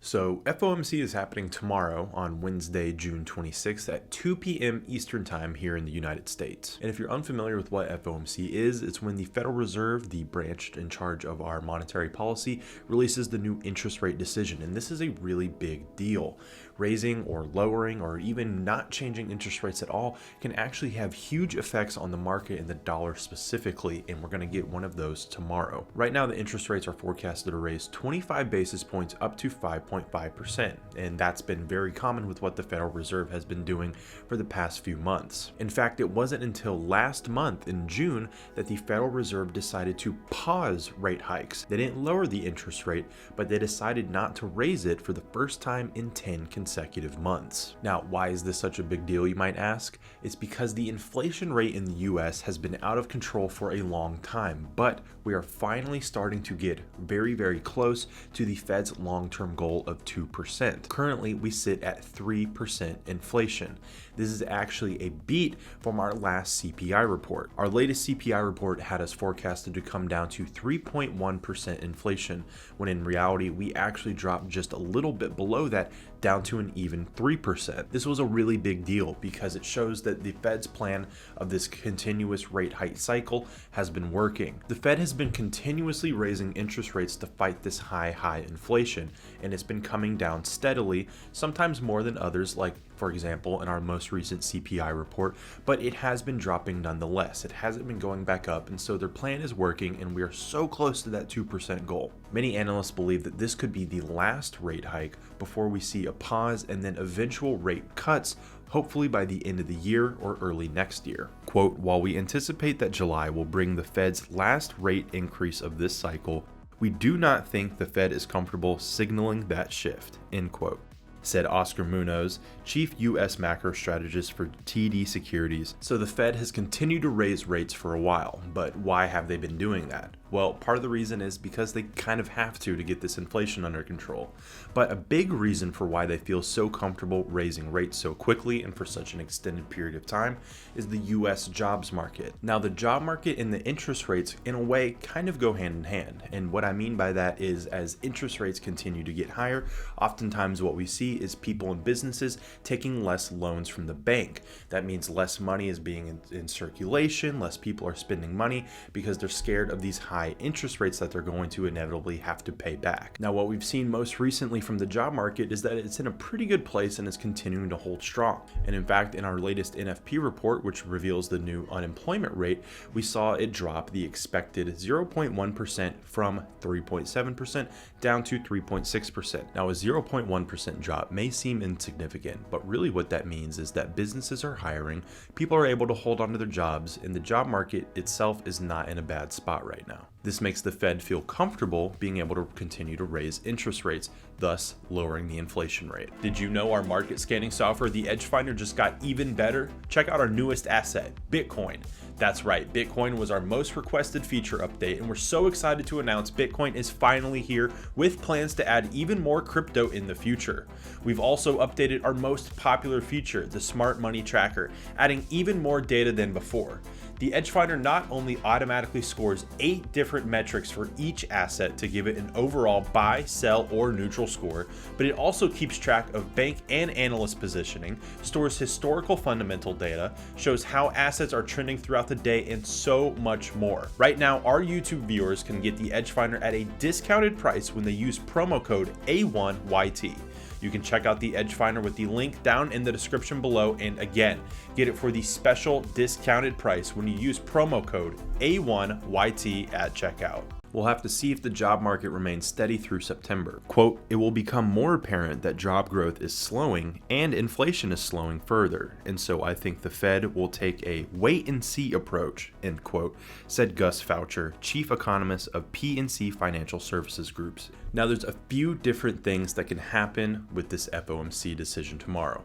So FOMC is happening tomorrow on Wednesday, June 26th at 2 p.m. Eastern Time here in the United States. And if you're unfamiliar with what FOMC is, it's when the Federal Reserve, the branch in charge of our monetary policy, releases the new interest rate decision. And this is a really big deal. Raising or lowering or even not changing interest rates at all can actually have huge effects on the market and the dollar specifically, and we're going to get one of those tomorrow. Right now, the interest rates are forecasted to raise 25 basis points up to 5.5%, and that's been very common with what the Federal Reserve has been doing for the past few months. In fact, it wasn't until last month in June that the Federal Reserve decided to pause rate hikes. They didn't lower the interest rate, but they decided not to raise it for the first time in 10 consecutive months. Now, why is this such a big deal, you might ask? It's because the inflation rate in the US has been out of control for a long time, but we are finally starting to get very, very close to the Fed's long-term goal of 2%. Currently, we sit at 3% inflation. This is actually a beat from our last CPI report. Our latest CPI report had us forecasted to come down to 3.1% inflation, when in reality, we actually dropped just a little bit below that, down to an even 3%. This was a really big deal because it shows that the Fed's plan of this continuous rate hike cycle has been working. The Fed has been continuously raising interest rates to fight this high inflation, and it's been coming down steadily, sometimes more than others, like for example in our most recent CPI report, but it has been dropping nonetheless. It hasn't been going back up, and so their plan is working, and we are so close to that 2% goal. Many analysts believe that this could be the last rate hike before we see a pause and then eventual rate cuts, hopefully by the end of the year or early next year. Quote, while we anticipate that July will bring the Fed's last rate increase of this cycle, we do not think the Fed is comfortable signaling that shift, end quote, said Oscar Munoz, chief U.S. macro strategist for TD Securities. So the Fed has continued to raise rates for a while, but why have they been doing that? Well, part of the reason is because they kind of have to get this inflation under control. But a big reason for why they feel so comfortable raising rates so quickly and for such an extended period of time is the US jobs market. Now, the job market and the interest rates, in a way, kind of go hand in hand. And what I mean by that is as interest rates continue to get higher, oftentimes what we see is people and businesses taking less loans from the bank. That means less money is being in circulation, less people are spending money because they're scared of these high interest rates that they're going to inevitably have to pay back. Now, what we've seen most recently from the job market is that it's in a pretty good place and is continuing to hold strong. And in fact, in our latest NFP report, which reveals the new unemployment rate, we saw it drop the expected 0.1% from 3.7% down to 3.6%. Now, a 0.1% drop may seem insignificant, but really what that means is that businesses are hiring, people are able to hold on to their jobs, and the job market itself is not in a bad spot right now. This makes the Fed feel comfortable being able to continue to raise interest rates, thus lowering the inflation rate. Did you know our market scanning software, the EDGEFINDER, just got even better? Check out our newest asset, Bitcoin. That's right, Bitcoin was our most requested feature update, and we're so excited to announce Bitcoin is finally here with plans to add even more crypto in the future. We've also updated our most popular feature, the Smart Money Tracker, adding even more data than before. The EDGEFINDER not only automatically scores 8 different metrics for each asset to give it an overall buy, sell, or neutral score, but it also keeps track of bank and analyst positioning, stores historical fundamental data, shows how assets are trending throughout the day, and so much more. Right now, our YouTube viewers can get the EDGEFINDER at a discounted price when they use promo code A1YT. You can check out the EDGEFINDER with the link down in the description below, and again, get it for the special discounted price when you use promo code A1YT at checkout. We'll have to see if the job market remains steady through September. Quote, it will become more apparent that job growth is slowing and inflation is slowing further, and so I think the Fed will take a wait and see approach, end quote, said Gus Foucher, chief economist of PNC Financial Services Groups. Now, there's a few different things that can happen with this FOMC decision tomorrow.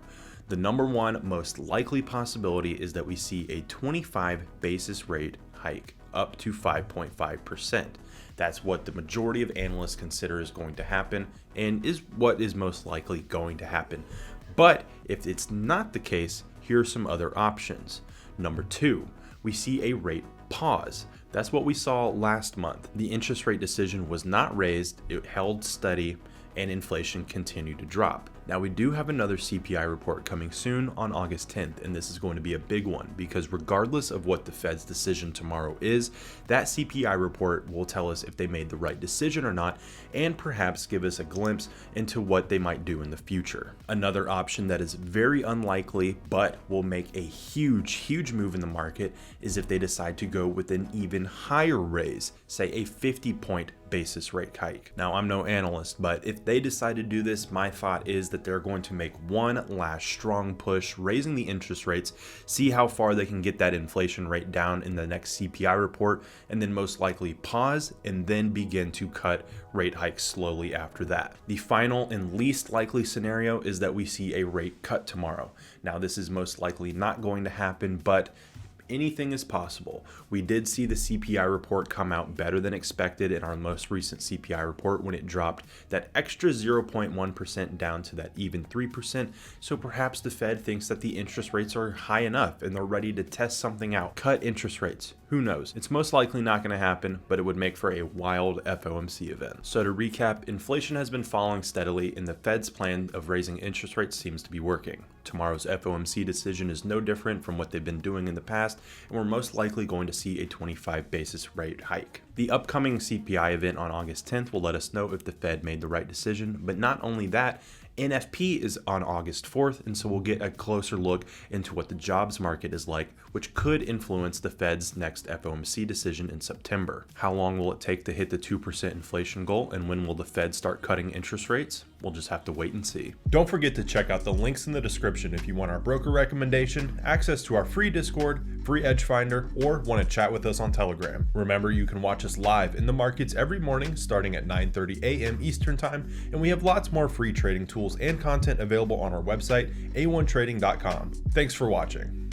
The number one most likely possibility is that we see a 25 basis rate hike up to 5.5%. That's what the majority of analysts consider is going to happen and is what is most likely going to happen. But if it's not the case, here are some other options. Number two, we see a rate pause. That's what we saw last month. The interest rate decision was not raised, it held steady, and inflation continue to drop. Now, we do have another CPI report coming soon on August 10th, and this is going to be a big one because regardless of what the Fed's decision tomorrow is, that CPI report will tell us if they made the right decision or not, and perhaps give us a glimpse into what they might do in the future. Another option that is very unlikely but will make a huge move in the market is if they decide to go with an even higher raise, say a 50-point basis rate hike. Now, I'm no analyst, but if they decide to do this, my thought is that they're going to make one last strong push, raising the interest rates, see how far they can get that inflation rate down in the next CPI report, and then most likely pause and then begin to cut rate hikes slowly after that. The final and least likely scenario is that we see a rate cut tomorrow. Now, this is most likely not going to happen, but anything is possible. We did see the CPI report come out better than expected in our most recent CPI report when it dropped that extra 0.1% down to that even 3%. So perhaps the Fed thinks that the interest rates are high enough and they're ready to test something out. Cut interest rates. Who knows? It's most likely not going to happen, but it would make for a wild FOMC event. So to recap, inflation has been falling steadily and the Fed's plan of raising interest rates seems to be working. Tomorrow's FOMC decision is no different from what they've been doing in the past, and we're most likely going to see a 25 basis rate hike. The upcoming CPI event on August 10th will let us know if the Fed made the right decision, but not only that, NFP is on August 4th, and so we'll get a closer look into what the jobs market is like, which could influence the Fed's next FOMC decision in September. How long will it take to hit the 2% inflation goal, and when will the Fed start cutting interest rates? We'll just have to wait and see. Don't forget to check out the links in the description if you want our broker recommendation, access to our free Discord, free EDGEFINDER, or want to chat with us on Telegram. Remember, you can watch us live in the markets every morning starting at 9:30 a.m. Eastern Time, and we have lots more free trading tools and content available on our website, a1trading.com. Thanks for watching.